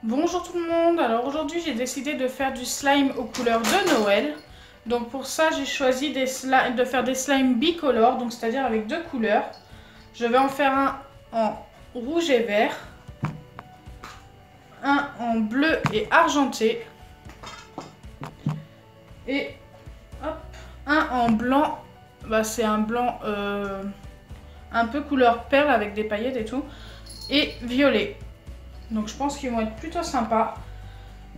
Bonjour tout le monde, alors aujourd'hui j'ai décidé de faire du slime aux couleurs de Noël. Donc pour ça j'ai choisi de faire des slimes bicolores, donc c'est-à-dire avec deux couleurs. Je vais en faire un en rouge et vert, un en bleu et argenté, et hop, un en blanc, c'est un blanc un peu couleur perle avec des paillettes et tout, et violet. Donc je pense qu'ils vont être plutôt sympas.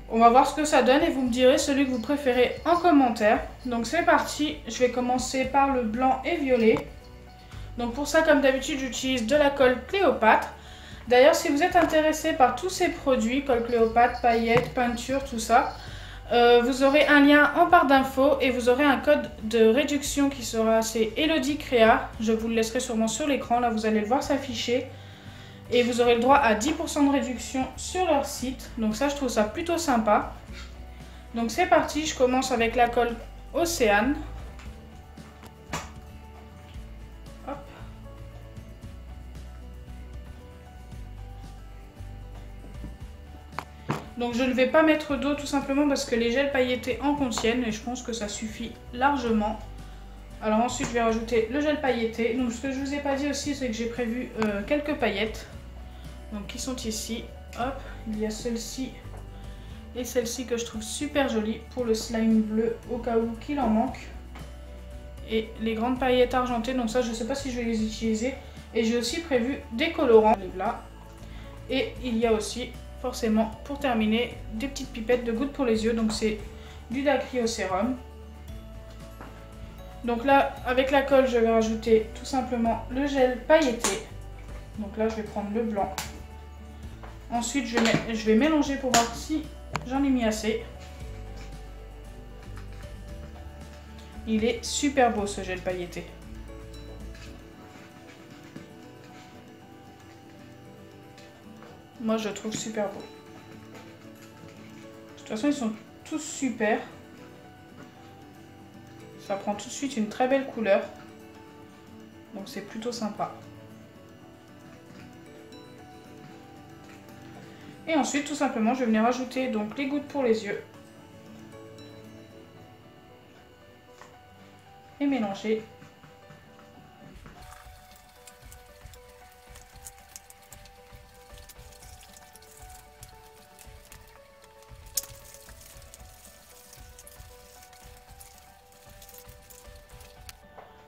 On va voir ce que ça donne et vous me direz celui que vous préférez en commentaire. Donc c'est parti, je vais commencer par le blanc et violet. Donc pour ça, comme d'habitude, j'utilise de la colle Cléopâtre. D'ailleurs, si vous êtes intéressé par tous ces produits, colle Cléopâtre, paillettes, peinture, tout ça, vous aurez un lien en barre d'infos et vous aurez un code de réduction qui sera, c'est Elodie Créa. Je vous le laisserai sûrement sur l'écran, là vous allez le voir s'afficher. Et vous aurez le droit à 10% de réduction sur leur site. Donc ça, je trouve ça plutôt sympa. Donc c'est parti, je commence avec la colle Océane. Hop. Donc je ne vais pas mettre d'eau tout simplement parce que les gels pailletés en contiennent et je pense que ça suffit largement. Alors ensuite je vais rajouter le gel pailleté. Donc ce que je vous ai pas dit aussi, c'est que j'ai prévu quelques paillettes. Donc qui sont ici. Hop, il y a celle-ci et celle-ci que je trouve super jolie pour le slime bleu au cas où qu'il en manque. Et les grandes paillettes argentées, donc ça je ne sais pas si je vais les utiliser. Et j'ai aussi prévu des colorants. Là. Et il y a aussi forcément pour terminer des petites pipettes de gouttes pour les yeux. Donc c'est du dacryocérum. Donc là avec la colle je vais rajouter tout simplement le gel pailleté. Donc là je vais prendre le blanc. Ensuite, je vais mélanger pour voir si j'en ai mis assez. Il est super beau ce gel pailleté. Moi, je le trouve super beau. De toute façon, ils sont tous super. Ça prend tout de suite une très belle couleur. Donc, c'est plutôt sympa. Et ensuite, tout simplement, je vais venir rajouter donc les gouttes pour les yeux. Et mélanger.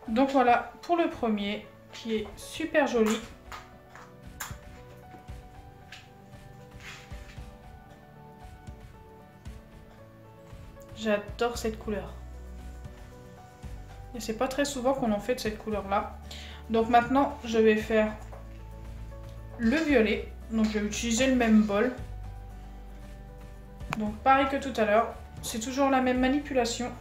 Donc voilà pour le premier qui est super joli. J'adore cette couleur. Et c'est pas très souvent qu'on en fait de cette couleur là. Donc maintenant je vais faire le violet. Donc je vais utiliser le même bol. Donc pareil que tout à l'heure. C'est toujours la même manipulation.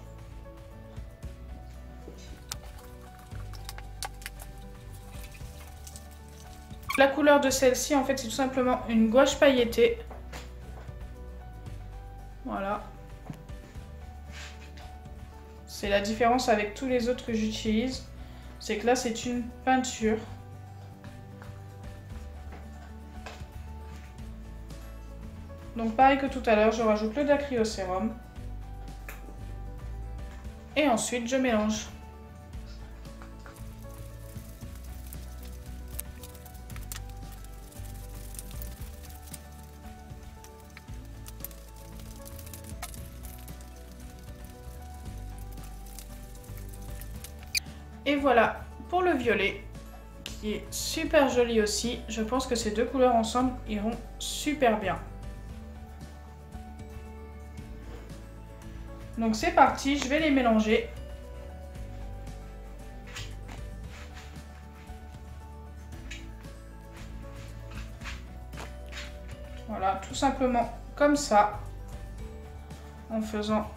La couleur de celle-ci en fait c'est tout simplement une gouache pailletée. Voilà. C'est la différence avec tous les autres que j'utilise. C'est que là, c'est une peinture. Donc pareil que tout à l'heure, je rajoute le dacryocérum. Et ensuite, je mélange. Et voilà pour le violet, qui est super joli aussi. Je pense que ces deux couleurs ensemble iront super bien. Donc c'est parti, je vais les mélanger. Voilà, tout simplement comme ça, en faisant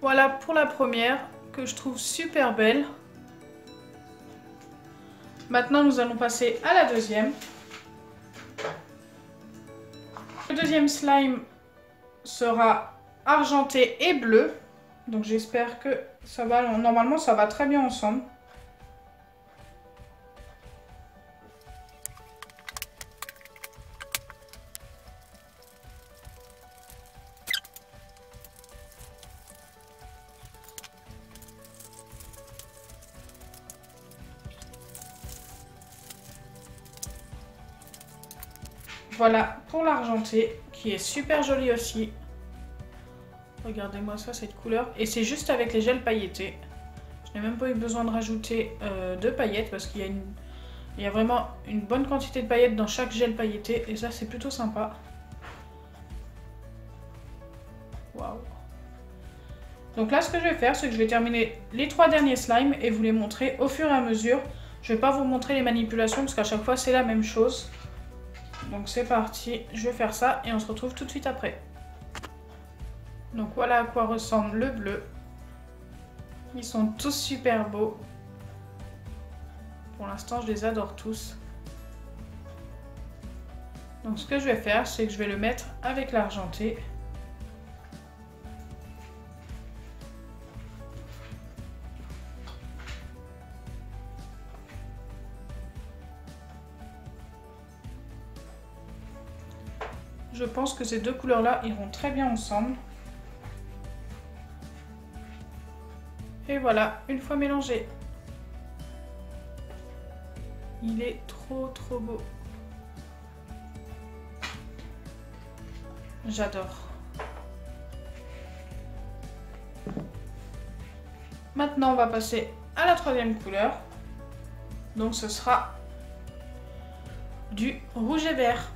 Voilà pour la première que je trouve super belle. Maintenant, nous allons passer à la deuxième. Le deuxième slime sera argenté et bleu. Donc j'espère que ça va, normalement ça va très bien ensemble. Voilà pour l'argenté qui est super joli aussi. Regardez-moi ça, cette couleur. Et c'est juste avec les gels pailletés. Je n'ai même pas eu besoin de rajouter de paillettes parce qu'il y a vraiment une bonne quantité de paillettes dans chaque gel pailleté. Et ça, c'est plutôt sympa. Waouh. Donc là, ce que je vais faire, c'est que je vais terminer les 3 derniers slimes et vous les montrer au fur et à mesure. Je ne vais pas vous montrer les manipulations parce qu'à chaque fois, c'est la même chose. Donc c'est parti, je vais faire ça et on se retrouve tout de suite après. Donc voilà à quoi ressemble le bleu. Ils sont tous super beaux. Pour l'instant, je les adore tous. Donc ce que je vais faire, c'est que je vais le mettre avec l'argenté. Je pense que ces deux couleurs-là iront très bien ensemble. Et voilà, une fois mélangé. Il est trop beau. J'adore. Maintenant, on va passer à la troisième couleur. Donc ce sera du rouge et vert.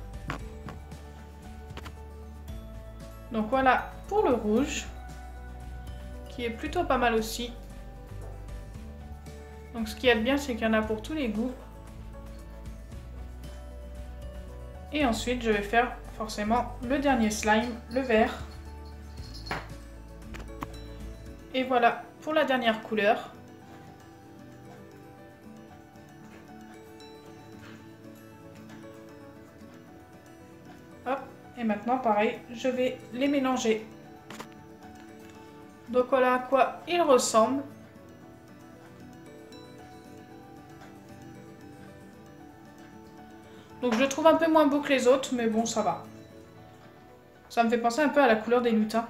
Donc voilà pour le rouge, qui est plutôt pas mal aussi. Donc ce qui est bien, c'est qu'il y en a pour tous les goûts. Et ensuite, je vais faire forcément le dernier slime, le vert. Et voilà pour la dernière couleur. Hop. Et maintenant, pareil, je vais les mélanger. Donc voilà à quoi ils ressemblent. Donc je le trouve un peu moins beau que les autres, mais bon, ça va. Ça me fait penser un peu à la couleur des lutins.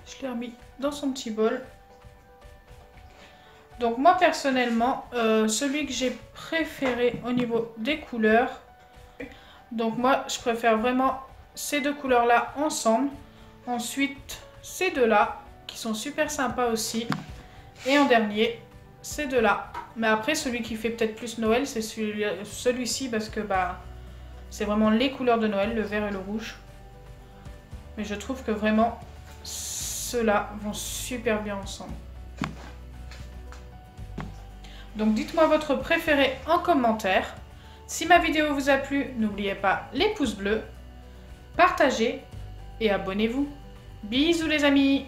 Je l'ai remis dans son petit bol. Donc moi, personnellement, celui que j'ai préféré au niveau des couleurs... Donc moi, je préfère vraiment ces deux couleurs-là ensemble. Ensuite, ces deux-là, qui sont super sympas aussi. Et en dernier, ces deux-là. Mais après, celui qui fait peut-être plus Noël, c'est celui-ci parce que bah, c'est vraiment les couleurs de Noël, le vert et le rouge. Mais je trouve que vraiment, ceux-là vont super bien ensemble. Donc dites-moi votre préféré en commentaire. Si ma vidéo vous a plu, n'oubliez pas les pouces bleus, partagez et abonnez-vous. Bisous les amis!